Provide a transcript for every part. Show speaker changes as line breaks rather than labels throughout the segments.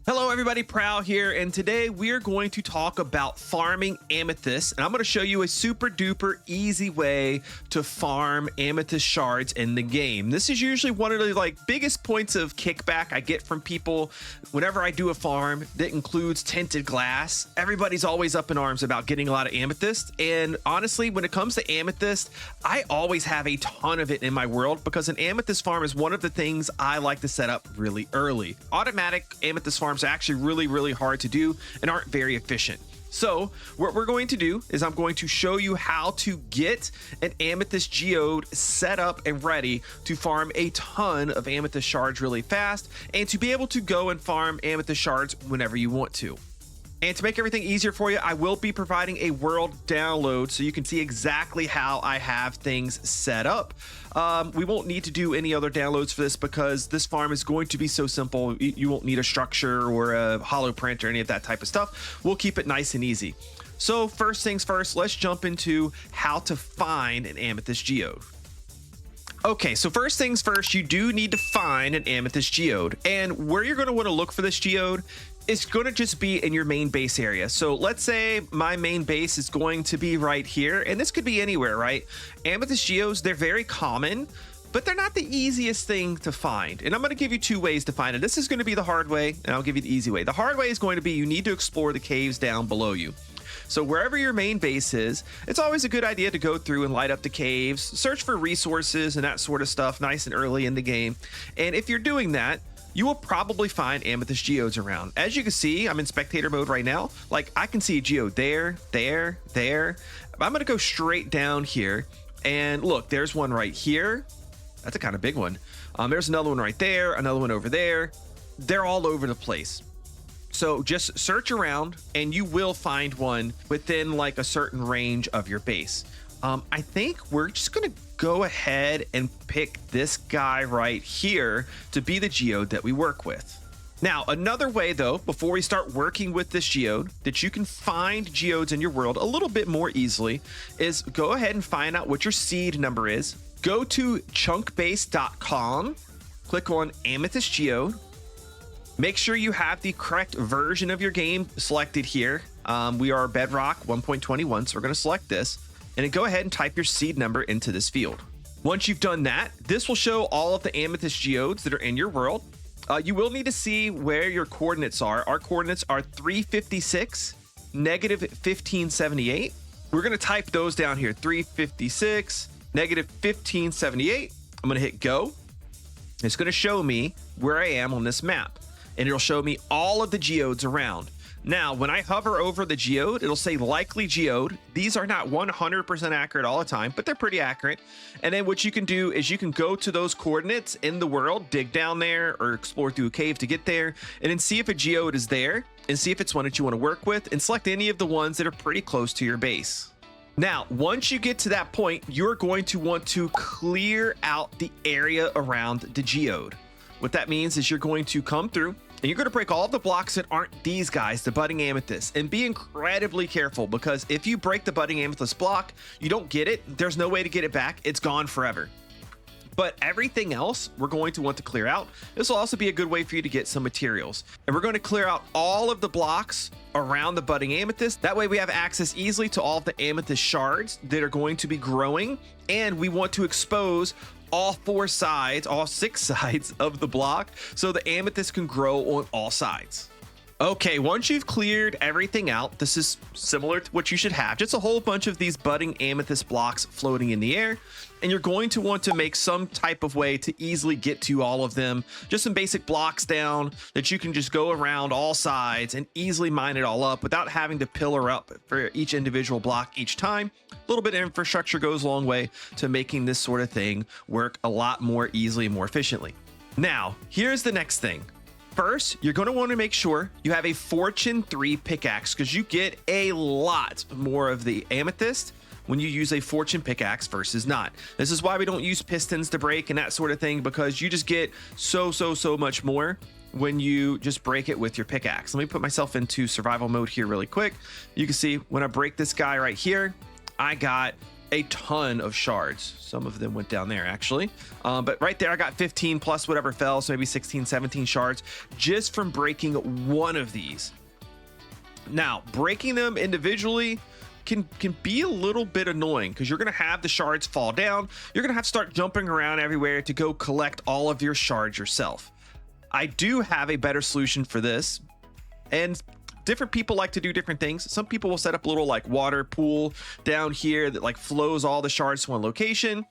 Hello everybody, Prowl here, and today we're going to talk about farming amethyst, and I'm going to show you a super duper easy way to farm amethyst shards in the game. This is usually one of the biggest points of kickback I get from people whenever I do a farm that includes tinted glass. Everybody's always up in arms about getting a lot of amethyst, and honestly, when it comes to amethyst, I always have a ton of it in my world because an amethyst farm is one of the things I like to set up really early. Automatic amethyst farms are actually really hard to do and aren't very efficient. So what we're going to do is I'm going to show you how to get an amethyst geode set up and ready to farm a ton of amethyst shards really fast and to be able to go and farm amethyst shards whenever you want to. And to make everything easier for you, I will be providing a world download so you can see exactly how I have things set up. We won't need to do any other downloads for this because this farm is going to be so simple. You won't need a structure or a hollow print or any of that type of stuff. We'll keep it nice and easy. So first things first, let's jump into how to find an amethyst geode. Okay, so first things first, you do need to find an amethyst geode. And where you're going to want to look for this geode, it's going to just be in your main base area. So let's say my main base is going to be right here, and this could be anywhere, right? Amethyst geodes, they're very common, but they're not the easiest thing to find. And I'm going to give you two ways to find it. This is going to be the hard way, and I'll give you the easy way. The hard way is going to be you need to explore the caves down below you. So wherever your main base is, it's always a good idea to go through and light up the caves, search for resources and that sort of stuff nice and early in the game. And if you're doing that, you will probably find amethyst geodes around. As you can see, I'm in spectator mode right now. I can see a geode there. I'm gonna go straight down here and look, there's one right here. That's a kind of big one. There's another one right there, another one over there. They're all over the place. So just search around and you will find one within a certain range of your base. I think we're just gonna go ahead and pick this guy right here to be the geode that we work with. Now, another way though, before we start working with this geode, that you can find geodes in your world a little bit more easily is go ahead and find out what your seed number is. Go to chunkbase.com, click on Amethyst Geode. Make sure you have the correct version of your game selected here. We are Bedrock 1.21, so we're gonna select this. And then go ahead and type your seed number into this field. Once you've done that, this will show all of the amethyst geodes that are in your world. You will need to see where your coordinates are. Our coordinates are 356, negative 1578. We're gonna type those down here, 356, negative 1578. I'm gonna hit go. It's gonna show me where I am on this map, and it'll show me all of the geodes around. Now, when I hover over the geode, it'll say likely geode. These are not 100% accurate all the time, but they're pretty accurate. And then what you can do is you can go to those coordinates in the world, dig down there or explore through a cave to get there, and then see if a geode is there and see if it's one that you want to work with and select any of the ones that are pretty close to your base. Now, once you get to that point, you're going to want to clear out the area around the geode. What that means is you're going to come through and you're going to break all of the blocks that aren't these guys, the budding amethyst, and be incredibly careful because if you break the budding amethyst block, you don't get it. There's no way to get it back. It's gone forever. But everything else we're going to want to clear out. This will also be a good way for you to get some materials. And we're going to clear out all of the blocks around the budding amethyst. That way we have access easily to all of the amethyst shards that are going to be growing. And we want to expose all four sides, all six sides of the block so the amethyst can grow on all sides. Okay, once you've cleared everything out, this is similar to what you should have, just a whole bunch of these budding amethyst blocks floating in the air, and you're going to want to make some type of way to easily get to all of them, just some basic blocks down that you can just go around all sides and easily mine it all up without having to pillar up for each individual block each time. A little bit of infrastructure goes a long way to making this sort of thing work a lot more easily and more efficiently. Now, here's the next thing. First, you're going to want to make sure you have a Fortune 3 pickaxe because you get a lot more of the amethyst when you use a fortune pickaxe versus not. This is why we don't use pistons to break and that sort of thing because you just get so much more when you just break it with your pickaxe. Let me put myself into survival mode here really quick. You can see when I break this guy right here, I got a ton of shards. Some of them went down there actually. But right there, I got 15 plus whatever fell. So maybe 16, 17 shards just from breaking one of these. Now, breaking them individually can be a little bit annoying because you're going to have the shards fall down. You're going to have to start jumping around everywhere to go collect all of your shards yourself. I do have a better solution for this, and different people like to do different things. Some people will set up a little like water pool down here that like flows all the shards to one location,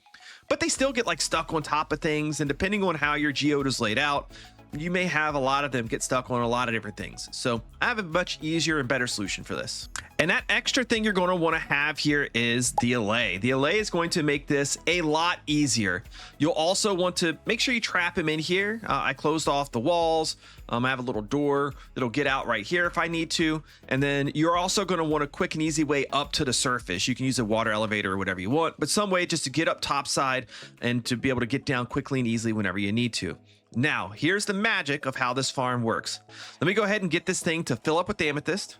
but they still get like stuck on top of things. And depending on how your geode is laid out, you may have a lot of them get stuck on a lot of different things. So I have a much easier and better solution for this. And that extra thing you're going to want to have here is the Allay. The Allay is going to make this a lot easier. You'll also want to make sure you trap him in here. I closed off the walls. I have a little door that'll get out right here if I need to. And then you're also going to want a quick and easy way up to the surface. You can use a water elevator or whatever you want, but some way just to get up top side and to be able to get down quickly and easily whenever you need to. Now, here's the magic of how this farm works. Let me go ahead and get this thing to fill up with the amethyst.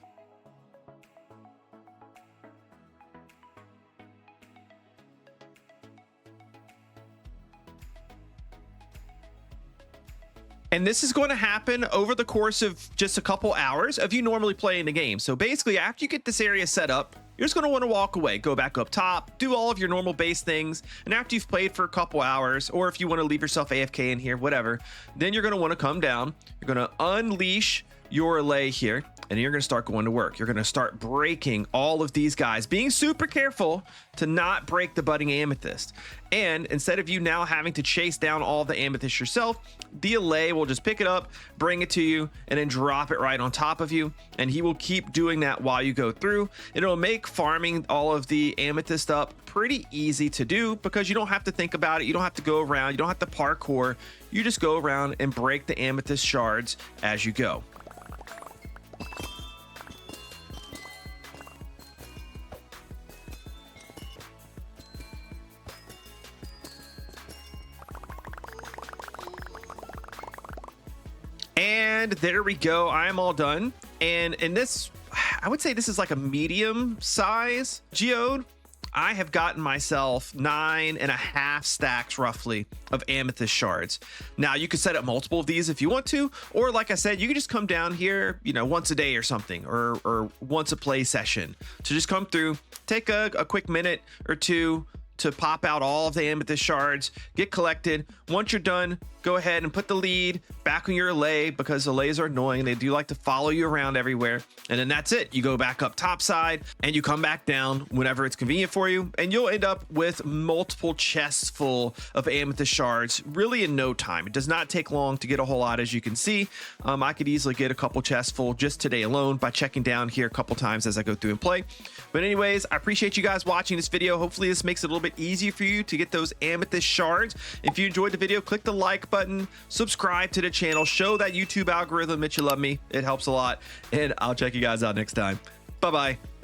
And this is going to happen over the course of just a couple hours of you normally playing the game. So basically, after you get this area set up, you're just going to want to walk away, go back up top, do all of your normal base things. And after you've played for a couple hours, or if you want to leave yourself AFK in here, whatever, then you're going to want to come down. You're going to unleash your Allay here, and you're going to start going to work. You're going to start breaking all of these guys, being super careful to not break the budding amethyst. And instead of you now having to chase down all the amethyst yourself, the Allay will just pick it up, bring it to you, and then drop it right on top of you. And he will keep doing that while you go through. It'll make farming all of the amethyst up pretty easy to do because you don't have to think about it. You don't have to go around. You don't have to parkour. You just go around and break the amethyst shards as you go. And there we go. I'm all done. And in this, I would say this is like a medium size geode. I have gotten myself 9.5 stacks roughly of amethyst shards. Now you could set up multiple of these if you want to, or like I said, you can just come down here, you know, once a day or something, or once a play session to just come through, take a quick minute or two to pop out all of the amethyst shards, get collected. Once you're done, go ahead and put the lead back on your Allay because Allays are annoying. They do like to follow you around everywhere. And then that's it. You go back up top side and you come back down whenever it's convenient for you. And you'll end up with multiple chests full of amethyst shards really in no time. It does not take long to get a whole lot, as you can see. I could easily get a couple chests full just today alone by checking down here a couple times as I go through and play. But anyways, I appreciate you guys watching this video. Hopefully this makes it a little bit easier for you to get those amethyst shards. If you enjoyed the video, click the like button, subscribe to the channel, show that YouTube algorithm that you love me. It helps a lot, and I'll check you guys out next time. Bye bye.